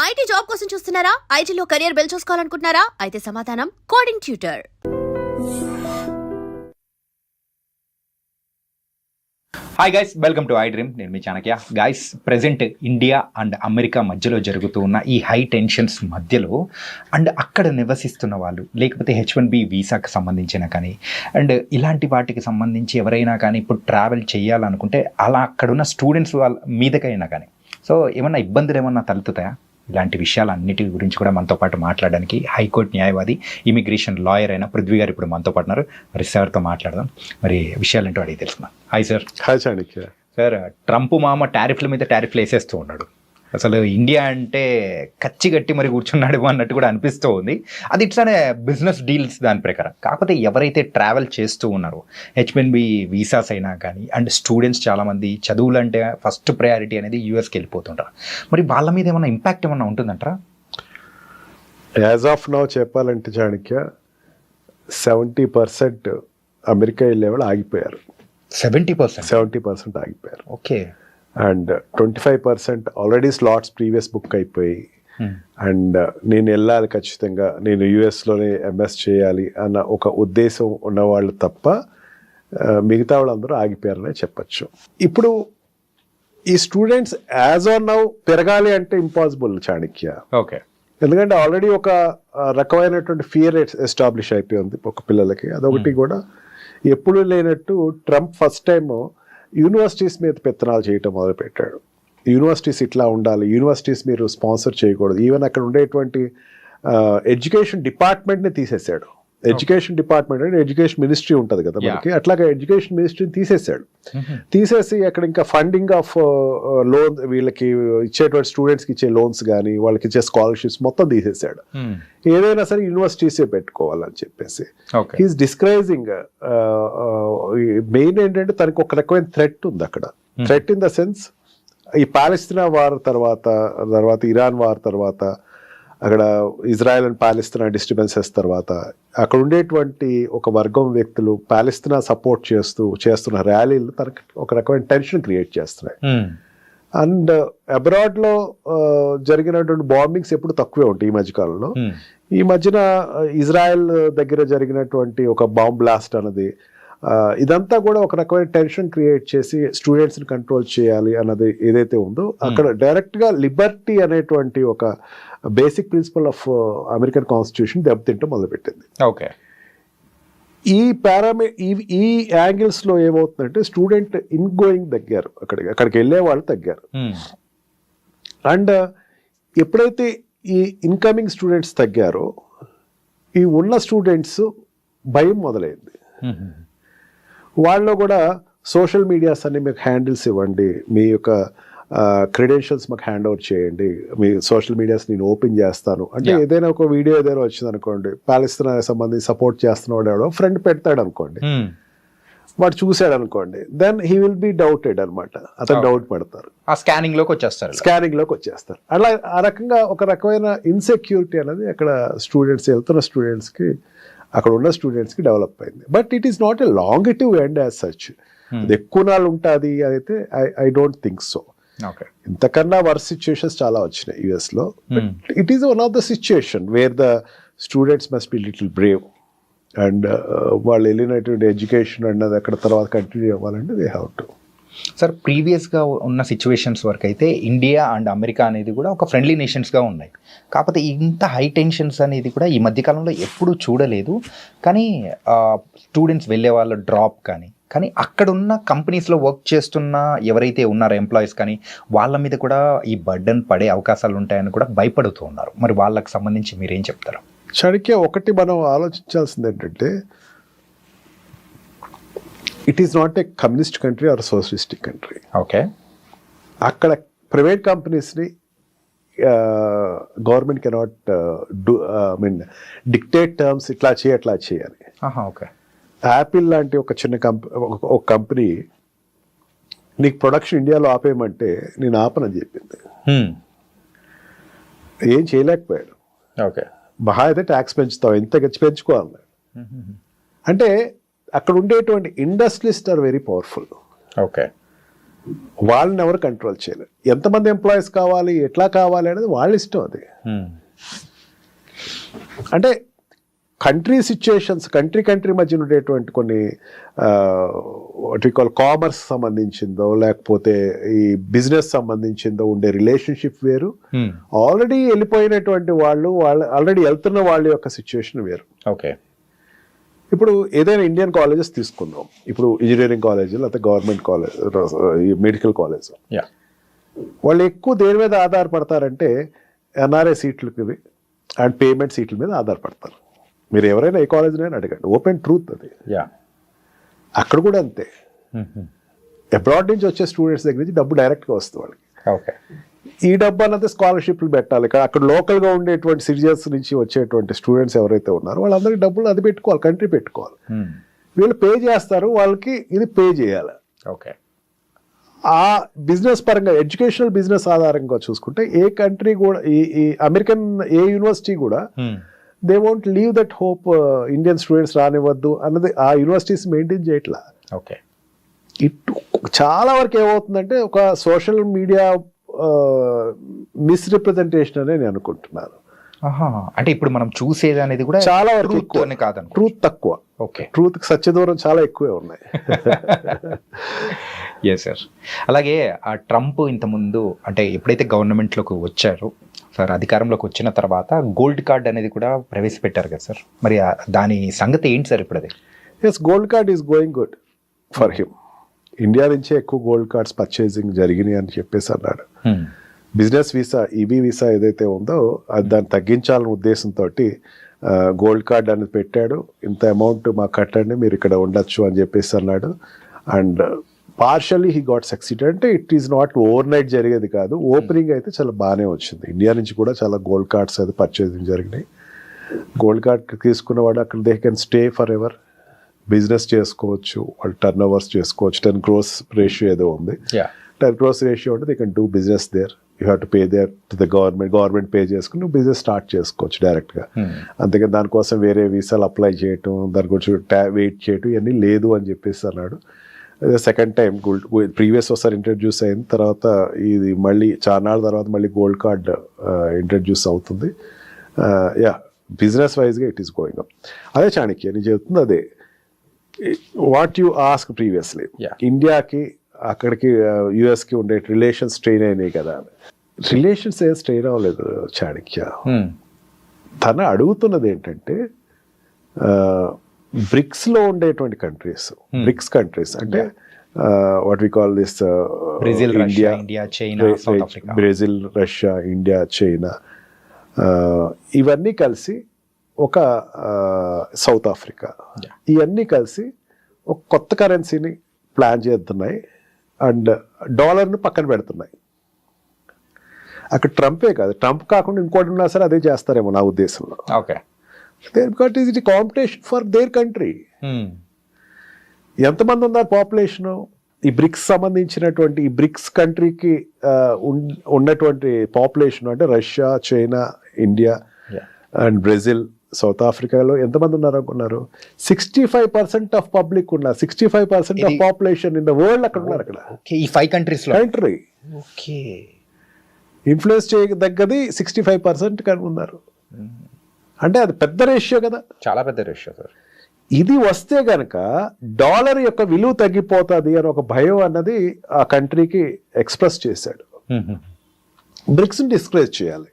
IT job కోసం చూస్తున్నారా? ఐటీలో కెరియర్ బిల్డ్ చూసుకోవాలనుకుంటున్నారా? అయితే సమాధానం coding tutor. Hi guys, welcome to I dream. నేను మీ Chanakya. Guys, present India and America మధ్యలో జరుగుతూ ఉన్న ఈ హై టెన్షన్స్ మధ్యలో అండ్ అక్కడ నివసిస్తున్న వాళ్ళు, లేకపోతే H1B వీసాకి సంబంధించిన కానీ అండ్ ఇలాంటి వాటికి సంబంధించి ఎవరైనా కానీ ఇప్పుడు ట్రావెల్ చేయాలనుకుంటే అలా అక్కడున్న స్టూడెంట్స్ వాళ్ళ మీదకైనా కానీ సో ఏమన్నా ఇబ్బందులు ఏమన్నా తలెత్తుతాయా? ఇలాంటి విషయాలన్నిటి గురించి కూడా మనతో పాటు మాట్లాడడానికి హైకోర్టు న్యాయవాది, ఇమిగ్రేషన్ లాయర్ అయిన పృథ్వీ గారు ఇప్పుడు మనతో పాటు ఉన్నారు. మరి సార్తో మాట్లాడదాం. మరి విషయాలేంటో అడిగి తెలుసుకున్నాం. Hi sir. Hi Chanakya. Sir, Trump మామ టారిఫ్ల మీద టారిఫ్లు వేసేస్తూ ఉన్నాడు. అసలు ఇండియా అంటే కచ్చి గట్టి మరి కూర్చున్నాడు అన్నట్టు కూడా అనిపిస్తూ ఉంది. అది ఇట్లానే బిజినెస్ డీల్స్ దాని ప్రకారం. కాకపోతే ఎవరైతే ట్రావెల్ చేస్తూ ఉన్నారో H1B వీసాస్ అయినా కానీ అండ్ స్టూడెంట్స్ చాలామంది చదువులు అంటే ఫస్ట్ ప్రయారిటీ అనేది యూఎస్కి వెళ్ళిపోతుంటారు. మరి వాళ్ళ మీద ఏమన్నా ఇంపాక్ట్ ఏమన్నా ఉంటుందంటారా? యాజ్ ఆఫ్ నౌ చెప్పాలంటే చాణక్య 70% అమెరికా వెళ్ళే వాళ్ళు ఆగిపోయారు. 70% ఆగిపోయారు. Okay. And 25% already slots previous book అయిపోయి అండ్ నేను వెళ్ళాలి ఖచ్చితంగా, నేను యుఎస్లోనే ఎంఎస్ చేయాలి అన్న ఒక ఉద్దేశం ఉన్నవాళ్ళు తప్ప మిగతా వాళ్ళందరూ ఆగిపోయారనే చెప్పచ్చు. ఇప్పుడు ఈ స్టూడెంట్స్ యాజ్ ఆన్ నౌ పెరగాలి అంటే ఇంపాసిబుల్ చాణక్య. ఓకే. ఎందుకంటే ఆల్రెడీ ఒక రకమైనటువంటి ఫియర్ ఎస్టాబ్లిష్ అయిపోయింది ఒక పిల్లలకి. అదొకటి కూడా ఎప్పుడు లేనట్టు ట్రంప్ ఫస్ట్ టైం యూనివర్సిటీస్ మీద పెత్తనాలు చేయటం మొదలుపెట్టాడు. యూనివర్సిటీస్ ఇట్లా ఉండాలి, యూనివర్సిటీస్ మీరు స్పాన్సర్ చేయకూడదు. ఈవెన్ అక్కడ ఉండేటువంటి ఎడ్యుకేషన్ డిపార్ట్మెంట్ని తీసేశాడు. ఎడ్యుకేషన్ డిపార్ట్మెంట్ అంటే ఎడ్యుకేషన్ మినిస్ట్రీ ఉంటుంది కదా మనకి, అట్లాగా ఎడ్యుకేషన్ మినిస్ట్రీని తీసేశాడు. తీసేసి అక్కడ ఇంకా ఫండింగ్ ఆఫ్ లోన్, వీళ్ళకి ఇచ్చేటువంటి స్టూడెంట్స్కి ఇచ్చే లోన్స్ కానీ వాళ్ళకి ఇచ్చే స్కాలర్షిప్స్ మొత్తం తీసేశాడు. ఏదైనా సరే యూనివర్సిటీసే పెట్టుకోవాలని చెప్పేసి హీస్ డిస్కరేజింగ్. మెయిన్ ఏంటంటే తనకి ఒక రకమైన థ్రెట్ ఉంది అక్కడ. థ్రెట్ ఇన్ ద సెన్స్, ఈ పాలస్తీనా వార్ తర్వాత ఇరాన్ వార్ తర్వాత, అక్కడ ఇజ్రాయెల్ అండ్ పాలస్తీనా డిస్టర్బెన్సెస్ తర్వాత అక్కడ ఉండేటువంటి ఒక వర్గం వ్యక్తులు పాలస్తీనా సపోర్ట్ చేస్తున్న ర్యాలీలు తనకి ఒక రకమైన టెన్షన్ క్రియేట్ చేస్తున్నాయి. అండ్ అబ్రాడ్లో జరిగినటువంటి బాంబింగ్స్ ఎప్పుడు తక్కువే ఉంటాయి ఈ మధ్యకాలంలో. ఈ మధ్యన ఇజ్రాయెల్ దగ్గర జరిగినటువంటి ఒక బాంబ్ బ్లాస్ట్ అన్నది, ఇదంతా కూడా ఒక రకమైన టెన్షన్ క్రియేట్ చేసి స్టూడెంట్స్ని కంట్రోల్ చేయాలి అన్నది ఏదైతే ఉందో అక్కడ డైరెక్ట్గా లిబర్టీ అనేటువంటి ఒక basic principle of American constitution దెబ్బతింటూ మొదలుపెట్టింది. ఓకే. ఈ యాంగిల్స్లో ఏమవుతుందంటే స్టూడెంట్ ఇన్ గోయింగ్ తగ్గారు, అక్కడికి వెళ్ళే వాళ్ళు తగ్గారు. అండ్ ఎప్పుడైతే ఈ ఇన్కమింగ్ స్టూడెంట్స్ తగ్గారో ఈ ఉన్న స్టూడెంట్స్ భయం మొదలైంది. వాళ్ళు కూడా సోషల్ మీడియాస్ అన్ని మీకు హ్యాండిల్స్ ఇవ్వండి, మీ యొక్క క్రెడెన్షియల్స్ మాకు హ్యాండ్ ఓవర్ చేయండి, మీ సోషల్ మీడియాస్ నేను ఓపెన్ చేస్తాను అంటే ఏదైనా ఒక వీడియో ఏదైనా వచ్చింది అనుకోండి, పాలస్తీనాకి సంబంధించి సపోర్ట్ చేస్తున్నవాడు ఎవడో ఫ్రెండ్ పెడతాడు అనుకోండి, వాడు చూశాడు అనుకోండి, then he will be doubted అనమాట. అతను డౌట్ పడతారు, స్కానింగ్ లోకి వచ్చేస్తారు. అలా ఆ రకంగా ఒక రకమైన ఇన్సెక్యూరిటీ అనేది అక్కడ వెళ్తున్న స్టూడెంట్స్కి, అక్కడ ఉన్న స్టూడెంట్స్కి డెవలప్ అయింది. But it is not a longitive end as such. అది ఎక్కువ నాళ్ళు ఉంటుంది అయితే ఐ డోంట్ థింక్ సో. ఇంతకన్నా వర్స్ సిచ్యుయేషన్స్ చాలా వచ్చినాయి యుఎస్లో. It is one of the situation where the students must be little brave and వాళ్ళు వెళ్ళినటువంటి ఎడ్యుకేషన్ అన్నది అక్కడ తర్వాత కంటిన్యూ అవ్వాలంటే దే హ్యావ్ టు. సార్, ప్రీవియస్గా ఉన్న సిచ్యువేషన్స్ వరకు అయితే ఇండియా అండ్ అమెరికా అనేది కూడా ఒక ఫ్రెండ్లీ నేషన్స్గా ఉన్నాయి. కాకపోతే ఇంత హై టెన్షన్స్ అనేది కూడా ఈ మధ్యకాలంలో ఎప్పుడూ చూడలేదు. కానీ స్టూడెంట్స్ వెళ్ళే వాళ్ళ డ్రాప్ కానీ అక్కడ ఉన్న కంపెనీస్లో వర్క్ చేస్తున్న ఎవరైతే ఉన్నారో ఎంప్లాయీస్ కానీ వాళ్ళ మీద కూడా ఈ బర్డన్ పడే అవకాశాలు ఉంటాయని కూడా భయపడుతూ ఉన్నారు. మరి వాళ్ళకి సంబంధించి మీరేం చెప్తారు? చాణక్య, ఒకటి మనం ఆలోచించాల్సింది ఏంటంటే it is not a communist country or socialistic country. Okay. అక్కడ ప్రైవేట్ కంపెనీస్ని గవర్నమెంట్ కెనాట్ డిక్టేట్ టర్మ్స్, ఇట్లా చేయాలి. ఓకే. యాపిల్ లాంటి ఒక చిన్న కంపెనీ నీకు ప్రొడక్షన్ ఇండియాలో ఆపేయమంటే నేను ఆపనని చెప్పింది. ఏం చేయలేకపోయాడు. ఓకే. మహా అయితే ట్యాక్స్ పెంచుతావు, ఎంత పెంచుకోవాలి అంటే అక్కడ ఉండేటువంటి industrialist are very powerful. Okay. వాళ్ళని ఎవరు కంట్రోల్ చేయలేరు. ఎంతమంది ఎంప్లాయీస్ కావాలి, ఎట్లా కావాలి అనేది వాళ్ళ ఇష్టం. అది అంటే కంట్రీ సిచ్యుయేషన్స్, కంట్రీ మధ్య ఉండేటువంటి కొన్ని వాట్ వి కాల్ కామర్స్ సంబంధించిందో లేకపోతే ఈ బిజినెస్ సంబంధించిందో ఉండే రిలేషన్షిప్ వేరు, ఆల్రెడీ వెళ్ళిపోయినటువంటి వాళ్ళు ఆల్రెడీ వెళ్తున్న వాళ్ళ యొక్క సిచ్యుయేషన్ వేరు. ఓకే, ఇప్పుడు ఏదైనా ఇండియన్ కాలేజెస్ తీసుకుందాం, ఇప్పుడు ఇంజనీరింగ్ కాలేజ్ లేకపోతే గవర్నమెంట్ కాలేజ్, మెడికల్ కాలేజ్, వాళ్ళు ఎక్కువ దేని మీద ఆధారపడతారంటే ఎన్ఆర్ఐ సీట్లకి అండ్ పేమెంట్ సీట్ల మీద ఆధారపడతారు. మీరు ఎవరైనా ఏ కాలేజ్నైనా అడగండి, ఓపెన్ ట్రూత్ అది. అక్కడ కూడా అంతే, అబ్రాడ్ నుంచి వచ్చే స్టూడెంట్స్ దగ్గర నుంచి డబ్బు డైరెక్ట్గా వస్తుంది వాళ్ళకి. ఓకే, ఈ డబ్బు అన్నది స్కాలర్షిప్లు పెట్టాలి. అక్కడ లోకల్గా ఉండేటువంటి సిటిజన్స్ నుంచి వచ్చేటువంటి స్టూడెంట్స్ ఎవరైతే ఉన్నారో వాళ్ళందరికీ డబ్బులు అది పెట్టుకోవాలి, కంట్రీ పెట్టుకోవాలి. వీళ్ళు పే చేస్తారు, వాళ్ళకి ఇది పే చేయాలి. ఓకే, ఆ బిజినెస్ పరంగా ఎడ్యుకేషనల్ బిజినెస్ ఆధారంగా చూసుకుంటే ఏ కంట్రీ కూడా ఈ అమెరికన్ ఏ యూనివర్సిటీ కూడా they won't leave that hope Indian students రానివ్వద్దు అన్నది ఆ యూనివర్సిటీస్ మెయింటైన్ చేయట్లా. ఓకే, ఇటు చాలా వరకు ఏమవుతుందంటే ఒక సోషల్ మీడియా మిస్రిప్రజెంటేషన్ అనే నేను అనుకుంటున్నాను. అంటే ఇప్పుడు మనం చూసేది అనేది కూడా చాలా వరకు కాదు, ట్రూత్ తక్కువ. ఓకే, ట్రూత్ కి సత్య దూరం చాలా ఎక్కువే ఉన్నాయి. Yes sir. అలాగే ఆ ట్రంప్ ఇంతకుముందు అంటే ఎప్పుడైతే గవర్నమెంట్లోకి వచ్చారో సార్, అధికారంలోకి వచ్చిన తర్వాత గోల్డ్ కార్డ్ అనేది కూడా ప్రవేశపెట్టారు కదా సార్, మరి దాని సంగతి ఏంటి సార్ ఇప్పుడు అది? Yes, gold card is going good for him. India నుంచే ఎక్కువ గోల్డ్ కార్డ్స్ పర్చేసింగ్ జరిగినాయి అని చెప్పేసి అన్నాడు. బిజినెస్ వీసా, ఈబీ వీసా ఏదైతే ఉందో అది దాన్ని తగ్గించాలనే ఉద్దేశంతో గోల్డ్ కార్డ్ అనేది పెట్టాడు. ఇంత అమౌంట్ మాకు కట్టండి, మీరు ఇక్కడ ఉండొచ్చు అని చెప్పేసి అన్నాడు. And partially he got succeeded. అంటే it is not overnight జరిగేది కాదు, ఓపెనింగ్ అయితే చాలా బాగానే వచ్చింది. ఇండియా నుంచి కూడా చాలా గోల్డ్ కార్డ్స్ అయితే పర్చేసింగ్ జరిగినాయి. గోల్డ్ కార్డ్ తీసుకున్నవాడు అక్కడ they can stay for ever, business చేసుకోవచ్చు, వాళ్ళు టర్న్ ఓవర్స్ చేసుకోవచ్చు. 10 crores రేషియో ఏదో ఉంది, 10 crores రేషియో ఉంటే they can do business there. You have to pay there to the government pay చేసుకుని నువ్వు బిజినెస్ స్టార్ట్ చేసుకోవచ్చు డైరెక్ట్గా. అంతేకాని దానికోసం వేరే వీసాలు అప్లై చేయటం, దాని గురించి వెయిట్ చేయటం ఇవన్నీ లేదు అని చెప్పేసి అన్నాడు. సెకండ్ టైం ప్రీవియస్ ఒకసారి ఇంట్రడ్యూస్ అయిన తర్వాత ఇది మళ్ళీ చాలా నాళ్ళ తర్వాత మళ్ళీ గోల్డ్ కార్డ్ ఇంట్రడ్యూస్ అవుతుంది. బిజినెస్ వైజ్గా ఇట్ ఈస్ గోయింగ్ అప్. అదే చాణక్య నేను చెప్తుంది అదే. వాట్ యు ఆస్క్ ప్రీవియస్లీ, ఇండియాకి అక్కడికి యుఎస్కి ఉండే రిలేషన్స్ స్ట్రెయిన్ అయినాయి కదా. రిలేషన్స్ ఏం స్ట్రెయిన్ అవ్వలేదు చాణక్య. తన అడుగుతున్నది ఏంటంటే బ్రిక్స్ లో ఉండేటువంటి కంట్రీస్, బ్రిక్స్ కంట్రీస్ అంటే what we call this India, China, South Africa, Brazil, Russia, India, China, ఇవన్నీ కలిసి ఒక సౌత్ ఆఫ్రికా, ఇవన్నీ కలిసి ఒక కొత్త కరెన్సీని ప్లాన్ చేస్తున్నాయి అండ్ డాలర్ను పక్కన పెడుతున్నాయి. అక్కడ ట్రంపే కాదు, ట్రంప్ కాకుండా ఇంకోటి ఉన్నా సరే అదే చేస్తారేమో నా ఉద్దేశంలో. Okay, because is it competition for their country. ఎంతమంది ఉన్నారు పాపులేషను? ఈ బ్రిక్స్ సంబంధించినటువంటి ఈ బ్రిక్స్ కంట్రీకి ఉన్నటువంటి పాపులేషన్ అంటే Russia, China, India and Brazil, south ఆఫ్రికాలో ఎంతమంది ఉన్నారు అనుకున్నారు? 65% ఆఫ్ పబ్లిక్ ఉన్నారు. 65% of population in the world అక్కడ ఉన్నారు. అక్కడ ఈ 5 countries లో కంట్రీ ఇన్ఫ్లుయెన్స్ చేయదగ్గది 65% కానీ ఉన్నారు. అంటే అది పెద్ద రేషియో కదా, చాలా పెద్ద రేషియో సార్. ఇది వస్తే గనక డాలర్ యొక్క విలువ తగ్గిపోతుంది అని ఒక భయం అన్నది ఆ కంట్రీకి ఎక్స్ప్రెస్ చేశాడు. బ్రిక్స్ డిస్కరేజ్ చేయాలి.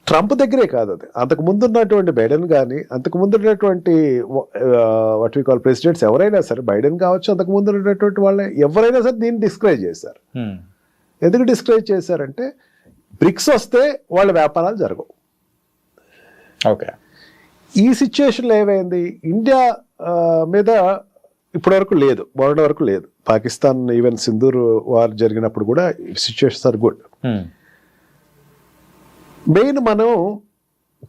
ట్రంప్ దగ్గరే కాదు అది, అంతకు ముందు ఉన్నటువంటి బైడెన్ కానీ, అంతకు ముందు ఉన్నటువంటి వాట్ వి కాల్ ప్రెసిడెంట్స్ ఎవరైనా సరే, బైడెన్ కావచ్చు, అంతకు ముందు ఉన్నటువంటి వాళ్ళే ఎవరైనా సరే దీన్ని డిస్కరేజ్ చేశారు. ఎందుకు డిస్కరేజ్ చేశారంటే బ్రిక్స్ వస్తే వాళ్ళ వ్యాపారాలు జరగవు. ఓకే, ఈ సిచ్యుయేషన్లో ఏమైంది, ఇండియా మీద ఇప్పటి వరకు లేదు, మొన్నటి వరకు లేదు. పాకిస్తాన్ ఈవెన్ సింధూర్ వార్ జరిగినప్పుడు కూడా సిచ్యుయేషన్స్ ఆర్ గుడ్. మెయిన్ మనం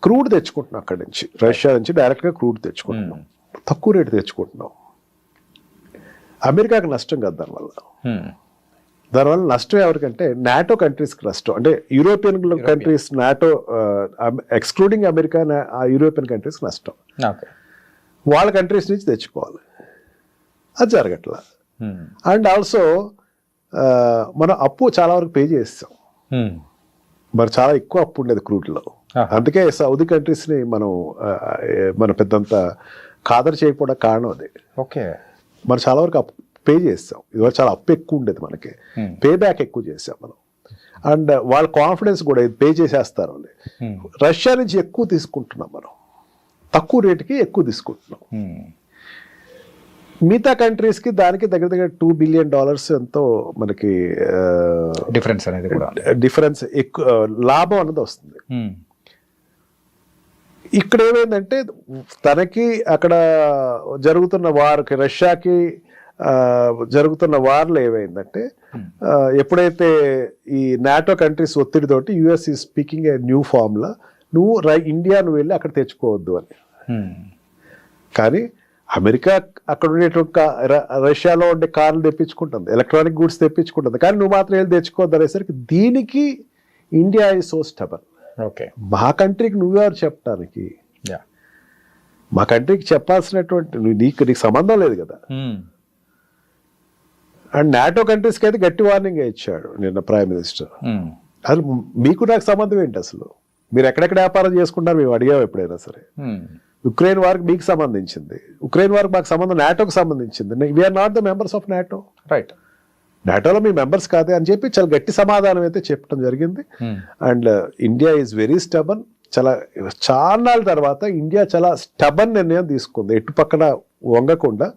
క్రూడ్ తెచ్చుకుంటున్నాం అక్కడి నుంచి, రష్యా నుంచి డైరెక్ట్గా క్రూడ్ తెచ్చుకుంటున్నాం, తక్కువ రేటు తెచ్చుకుంటున్నాం. అమెరికాకి నష్టం కాదు దానివల్ల నష్టం ఎవరికంటే నాటో కంట్రీస్కి నష్టం. అంటే European countries, NATO excluding America, ఆ యూరోపియన్ కంట్రీస్కి నష్టం. వాళ్ళ కంట్రీస్ నుంచి తెచ్చుకోవాలి, అది జరగట్లా. అండ్ ఆల్సో మనం అప్పు చాలా వరకు పే చేస్తాం. మరి చాలా ఎక్కువ అప్పు ఉండేది క్రూడ్లో. అందుకే సౌదీ కంట్రీస్ని మనం పెద్దంత ఖాదరు చేయకపోవడం కారణం అది. ఓకే, మనం చాలా వరకు అప్పు పే చేస్తాం. ఇదివరకు చాలా అప్పు ఎక్కువ ఉండేది, మనకి పే బ్యాక్ ఎక్కువ చేసాం మనం. అండ్ వాళ్ళ కాన్ఫిడెన్స్ కూడా ఇది పే చేసేస్తారు అని. రష్యా నుంచి ఎక్కువ తీసుకుంటున్నాం మనం, తక్కువ రేటుకి ఎక్కువ తీసుకుంటున్నాం. మిగతా కంట్రీస్కి దానికి దగ్గర దగ్గర $2 బిలియన్ ఎంతో మనకి డిఫరెన్స్ అనేది కూడా డిఫరెన్స్ ఎక్కువ లాభం అనేది వస్తుంది. ఇక్కడ ఏమైందంటే తనకి అక్కడ జరుగుతున్న వార్కి, రష్యాకి జరుగుతున్న వార్లు ఏమైందంటే ఎప్పుడైతే ఈ నాటో కంట్రీస్ ఒత్తిడితోటి యుఎస్ ఈ స్పీకింగ్ ఏ న్యూ ఫార్మ్లా నువ్వు ఇండియా నువ్వు వెళ్ళి అక్కడ తెచ్చుకోవద్దు అని. కానీ అమెరికా అక్కడ ఉండేటువంటి రష్యాలో ఉండే కార్లు తెప్పించుకుంటుంది, ఎలక్ట్రానిక్ గూడ్స్ తెప్పించుకుంటుంది, కానీ నువ్వు మాత్రం వెళ్ళి తెచ్చుకోవద్దు అనేసరికి దీనికి India is so stubborn. Okay, మా కంట్రీకి నువ్వెవరు చెప్పడానికి? మా కంట్రీకి చెప్పాల్సినటువంటి నీకు సంబంధం లేదు కదా. అండ్ నాటో కంట్రీస్కి అయితే గట్టి వార్నింగ్ ఇచ్చాడు నిన్న ప్రైమ్ మినిస్టర్. అసలు మీకు నాకు సంబంధం ఏంటి? అసలు మీరు ఎక్కడెక్కడ వ్యాపారం చేసుకుంటారు మేము అడిగాము ఎప్పుడైనా సరే. ఉక్రెయిన్ వార్కి మీకు సంబంధించింది, ఉక్రెయిన్ వార్కి మాకు సంబంధం నాటోకి సంబంధించింది. We are not the members of NATO. Right, నాటోలో మీ మెంబర్స్ కాదే అని చెప్పి చాలా గట్టి సమాధానం అయితే చెప్పడం జరిగింది. And India is very stubborn. చాలా తర్వాత ఇండియా చాలా స్టబన్ నిర్ణయం తీసుకుంది, ఎటు పక్కన వంగకుండా.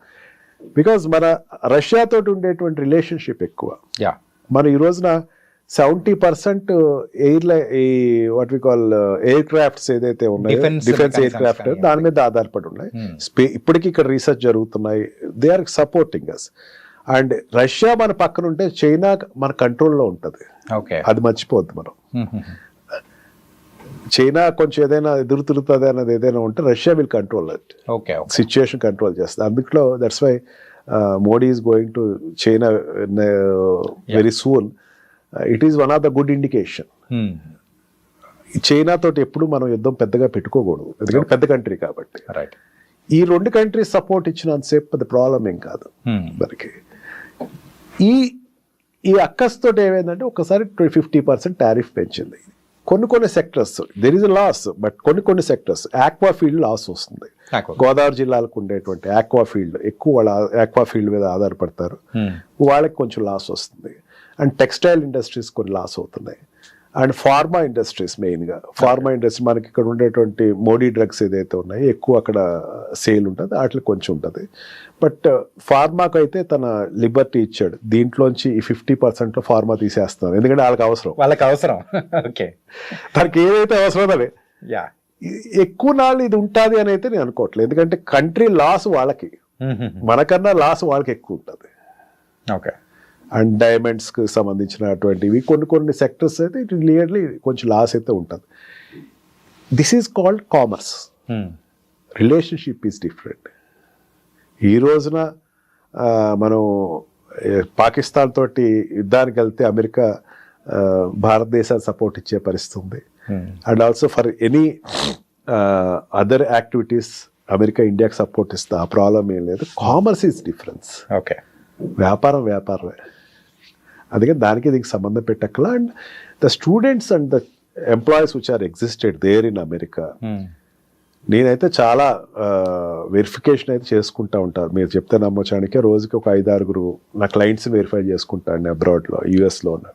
బికాజ్ మన రష్యాతో ఉండేటువంటి రిలేషన్షిప్ ఎక్కువ. మనం ఈ రోజున 70% వాట్ వి కాల్ ఎయిర్ క్రాఫ్ట్స్ ఏదైతే ఉన్నాయో, డిఫెన్స్ ఎయిర్ క్రాఫ్ట్, దాని మీద ఆధారపడి ఉన్నాయి. ఇప్పటికీ ఇక్కడ రీసెర్చ్ జరుగుతున్నాయి. They are supporting us. And Russia మన పక్కన ఉంటే చైనా మన కంట్రోల్లో ఉంటుంది. అది మర్చిపోద్దు మనం. చైనా కొంచెం ఏదైనా ఎదురు తిరుగుతుంది అన్నది ఏదైనా ఉంటే Russia will control that. Situation control చేస్తుంది. అందులో that's why Modi is going to China very soon. It is one of the good indication. China తోటి ఎప్పుడు మనం యుద్ధం పెద్దగా పెట్టుకోకూడదు, ఎందుకంటే పెద్ద కంట్రీ కాబట్టి. ఈ రెండు కంట్రీస్ సపోర్ట్ ఇచ్చినంతసేపు అది ప్రాబ్లం ఏం కాదు మనకి. ఈ అక్కస్తోటి ఏమైందంటే ఒకసారి 50% టారిఫ్ పెంచింది. కొన్ని sectors there is loss, but కొన్ని సెక్టర్స్ ఆక్వా ఫీల్డ్ లాస్ వస్తుంది. గోదావరి జిల్లాలకు ఉండేటువంటి ఆక్వా ఫీల్డ్ ఎక్కువ, వాళ్ళ ఆక్వా ఫీల్డ్ మీద ఆధారపడతారు, వాళ్ళకి కొంచెం లాస్ వస్తుంది. అండ్ టెక్స్టైల్ ఇండస్ట్రీస్ కొన్ని లాస్ అవుతున్నాయి. అండ్ ఫార్మా ఇండస్ట్రీస్, మెయిన్గా ఫార్మా ఇండస్ట్రీ మనకి ఇక్కడ ఉండేటువంటి మోడీ డ్రగ్స్ ఏదైతే ఉన్నాయో ఎక్కువ అక్కడ సేల్ ఉంటుంది, వాటికి కొంచెం ఉంటుంది. బట్ ఫార్మాకు అయితే తన లిబర్టీ ఇచ్చాడు. దీంట్లోంచి ఈ 50% ఫార్మా తీసేస్తున్నారు, ఎందుకంటే వాళ్ళకి అవసరం. ఓకే, తనకి ఏదైతే అవసరం అదే ఎక్కువ నాళ్ళు ఇది ఉంటుంది అని అయితే నేను అనుకోవట్లేదు. ఎందుకంటే కంట్రీ లాస్ వాళ్ళకి, మనకన్నా లాస్ వాళ్ళకి ఎక్కువ ఉంటుంది. ఓకే, అండ్ డైమండ్స్కి సంబంధించినటువంటివి కొన్ని సెక్టర్స్ అయితే ఇట్ క్లియర్లీ కొంచెం లాస్ అయితే ఉంటుంది. This is called commerce. Relationship is different. ఈ రోజున మనం పాకిస్తాన్ తోటి యుద్ధానికి వెళ్తే అమెరికా భారతదేశానికి సపోర్ట్ ఇచ్చే పరిస్థితి ఉంది. And also for any other activities America ఇండియాకి సపోర్ట్ ఇస్తే ఆ ప్రాబ్లం ఏం లేదు. Commerce is difference. ఓకే, వ్యాపారమే. అందుకే దానికి దీనికి సంబంధం పెట్టక్కల. And the students and the employees which are existed there in America, నేనైతే చాలా వెరిఫికేషన్ అయితే చేసుకుంటా ఉంటాను. మీరు చెప్తే నమ్మొచ్చానికే రోజుకి ఒక 5-6 నా క్లయింట్స్ వెరిఫై చేసుకుంటాను అబ్రాడ్లో, యూఎస్లో ఉన్న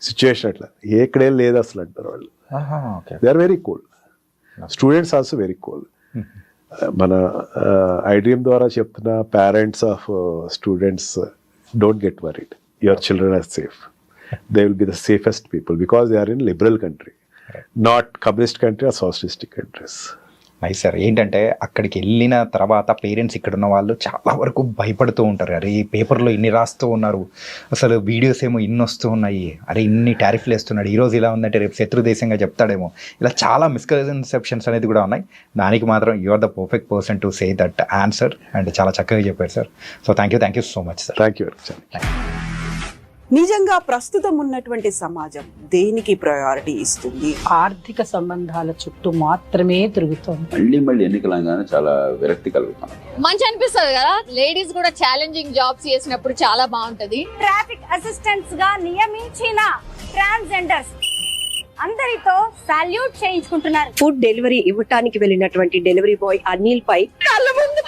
సిచ్యువేషన్ అట్లా ఎక్కడేం లేదు అసలు అంటారు వాళ్ళు. They are very cool. Students also very cool. మన ఐడ్రీమ్ ద్వారా చెప్తున్న parents of students, don't get worried, your children are safe. They will be the safest people because they are in liberal country, not communist country or socialistic countries. Nice sir. ఏంటంటే అక్కడికి వెళ్ళిన తర్వాత parents ఇక్కడ ఉన్న వాళ్ళు చాలా వరకు భయపడుతూ ఉంటారు. అరే ఈ పేపర్లో ఇన్ని రాస్తూ ఉన్నారు, అసలు వీడియోస్ ఏమో ఇన్ని వస్తూ ఉన్నాయి, అరే ఇన్ని టారిఫ్లు వేస్తున్నాడు, ఈరోజు ఇలా ఉందంటే రేపు శత్రు దేశంగా చెప్తాడేమో, ఇలా చాలా మిస్కన్సెప్షన్స్ అనేది కూడా ఉన్నాయి. దానికి మాత్రం you are the perfect person to say that answer. And చాలా చక్కగా చెప్పారు sir. So thank you so much sir. Thank you. నిజంగా ప్రస్తుతం ఉన్నటువంటి సమాజం దేనికి ప్రయారిటీ ఇస్తుంది? ఆర్థిక సంబంధాల చుట్టూ మాత్రమే తిరుగుతోంది. మళ్ళీ ఎన్నికలంగానే చాలా విరక్తి కలుగుతాం. మంచి అనిపిస్తుంది కదా, లేడీస్ కూడా ఛాలెంజింగ్ జాబ్స్ చేసినప్పుడు చాలా బాగుంటది. ట్రాఫిక్ అసిస్టెంట్స్ గా నియమించిన ట్రాన్స్జెండర్స్ అందరితో సాల్యూట్ చేయించుకుంటున్నారు. ఫుడ్ డెలివరీ ఇవ్వటానికి వెళ్ళినటువంటి డెలివరీ బాయ్ అనిల్ పై కళ్ళ ముందు